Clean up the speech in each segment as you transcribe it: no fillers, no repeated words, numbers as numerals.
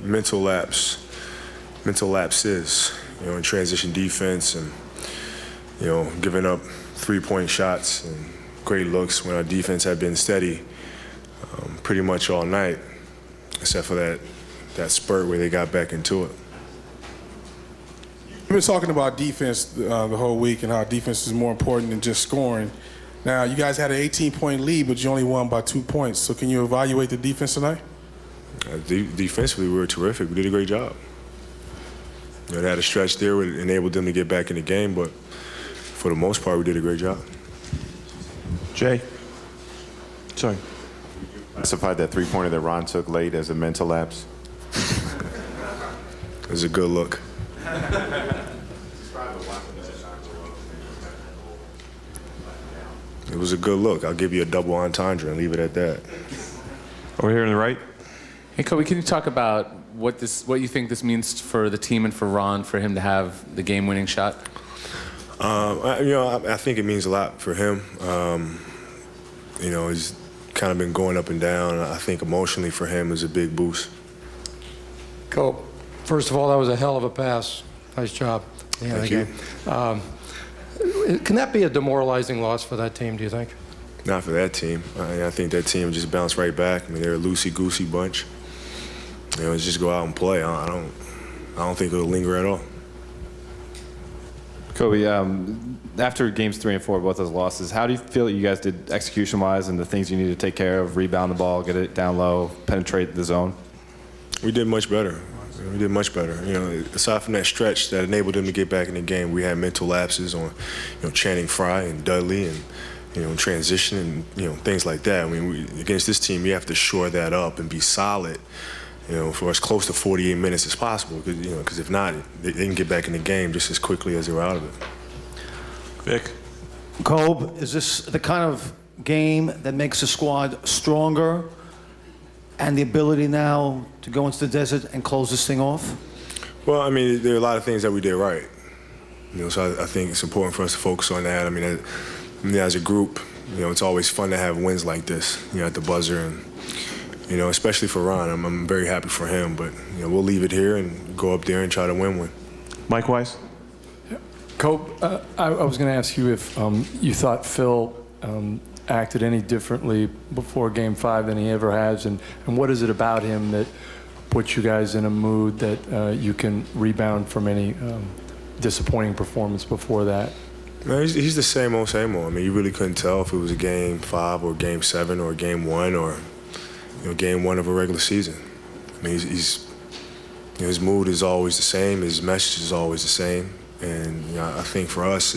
mental lapses, in transition defense and, giving up three-point shots and great looks when our defense had been steady pretty much all night, except for that spurt where they got back into it. We've been talking about defense the whole week and how defense is more important than just scoring. Now, you guys had an 18-point lead, but you only won by 2 points. So can you evaluate the defense tonight? Defensively, we were terrific. We did a great job. They had a stretch there that enabled them to get back in the game, but for the most part, we did a great job. Jay? Sorry. Classified that three-pointer that Ron took late as a mental lapse? It was a good look. It was a good look. I'll give you a double entendre and leave it at that. Over here on the right. Hey, Kobe, can you talk about what you think this means for the team and for Ron, for him to have the game-winning shot? I think it means a lot for him. He's kind of been going up and down. I think emotionally for him is a big boost. Kobe, first of all, that was a hell of a pass. Nice job. Thank you. Can that be a demoralizing loss for that team, do you think? Not for that team. I think that team just bounced right back. They're a loosey-goosey bunch. Let's just go out and play. I don't think it'll linger at all. Kobe, after games 3 and 4, both those losses, how do you feel you guys did execution-wise and the things you need to take care of, rebound the ball, get it down low, penetrate the zone? We did much better. We did much better. Aside from that stretch that enabled them to get back in the game, we had mental lapses on, Channing Frye and Dudley and, transition and, things like that. Against this team, you have to shore that up and be solid, for as close to 48 minutes as possible. Because if not, they can get back in the game just as quickly as they were out of it. Vic? Kobe, is this the kind of game that makes the squad stronger and the ability now to go into the desert and close this thing off? Well, there are a lot of things that we did right. So I think it's important for us to focus on that. As a group, it's always fun to have wins like this, at the buzzer, and especially for Ron. I'm very happy for him, but we'll leave it here and go up there and try to win one. Mike Weiss? Kobe, I was going to ask you if you thought Phil acted any differently before Game 5 than he ever has, and what is it about him that puts you guys in a mood that you can rebound from any disappointing performance before that? No, he's the same old, same old. You really couldn't tell if it was a Game 5 or Game 7 or Game 1 or Game 1 of a regular season. His mood is always the same. His message is always the same. And I think for us,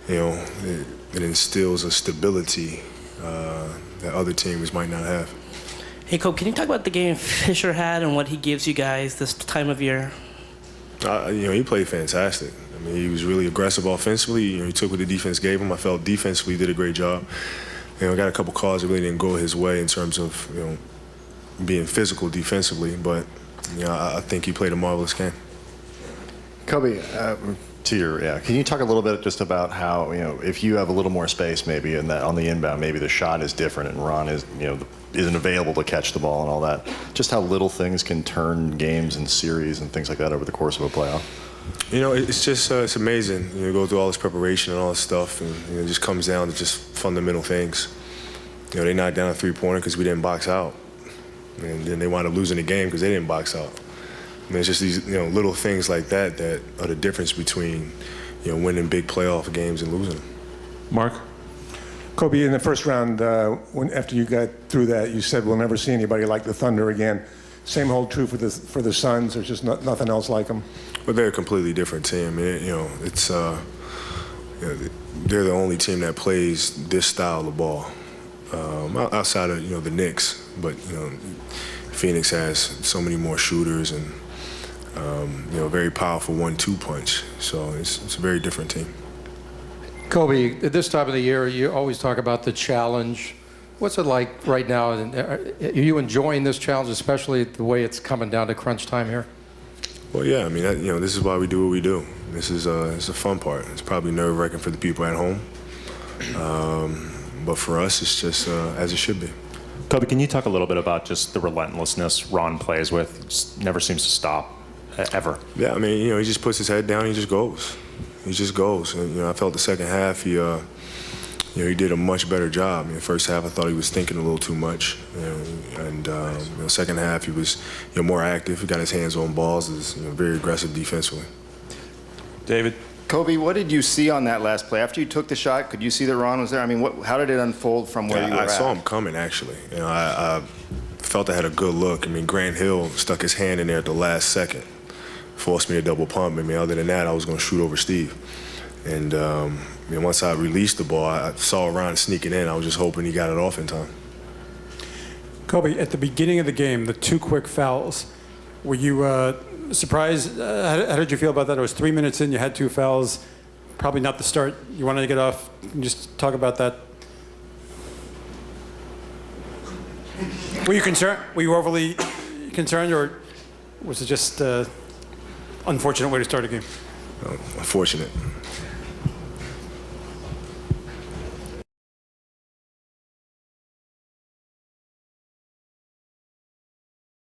it instills a stability that other teams might not have. Hey, Kobe, can you talk about the game Fisher had and what he gives you guys this time of year? He played fantastic. He was really aggressive offensively. He took what the defense gave him. I felt defensively he did a great job. Got a couple calls that really didn't go his way in terms of being physical defensively, but I think he played a marvelous game. Kobe, can you talk a little bit just about how, if you have a little more space maybe in that on the inbound, maybe the shot is different and Ron is, isn't available to catch the ball and all that. Just how little things can turn games and series and things like that over the course of a playoff. It's just it's amazing. Go through all this preparation and all this stuff, and it just comes down to just fundamental things. They knocked down a three-pointer because we didn't box out, and then they wound up losing the game because they didn't box out. It's just these little things like that that are the difference between winning big playoff games and losing them. Mark? Kobe, in the first round, after you got through that, you said we'll never see anybody like the Thunder again. Same hold true for the Suns. There's just nothing else like them. But they're a completely different team. It's they're the only team that plays this style of ball outside of the Knicks. But Phoenix has so many more shooters and very powerful 1-2 punch. So it's a very different team. Kobe, at this time of the year, you always talk about the challenge. What's it like right now? Are you enjoying this challenge, especially the way it's coming down to crunch time here? Well, yeah. This is why we do what we do. This is it's a fun part. It's probably nerve-wracking for the people at home, but for us, it's just as it should be. Kobe, can you talk a little bit about just the relentlessness Ron plays with? He just never seems to stop, ever. Yeah, I mean, he just puts his head down and he just goes. He just goes. And, I felt the second half he did a much better job. First half I thought he was thinking a little too much, and second half he was more active. He got his hands on balls. Is very aggressive defensively. David? Kobe, what did you see on that last play? After you took the shot, could you see that Ron was there? I mean, how did it unfold from where you were I at? saw him coming, actually. I felt I had a good look. I mean, Grant Hill stuck his hand in there at the last second, forced me to double pump. I mean, other than that, I was going to shoot over Steve. And once I released the ball, I saw Ron sneaking in. I was just hoping he got it off in time. Kobe, at the beginning of the game, the 2 quick fouls, were you surprised? How did you feel about that? It was 3 minutes in, you had 2 fouls. Probably not the start you wanted to get off. Can you just talk about that? Were you concerned? Were you overly concerned, or was it just unfortunate way to start a game? Unfortunate.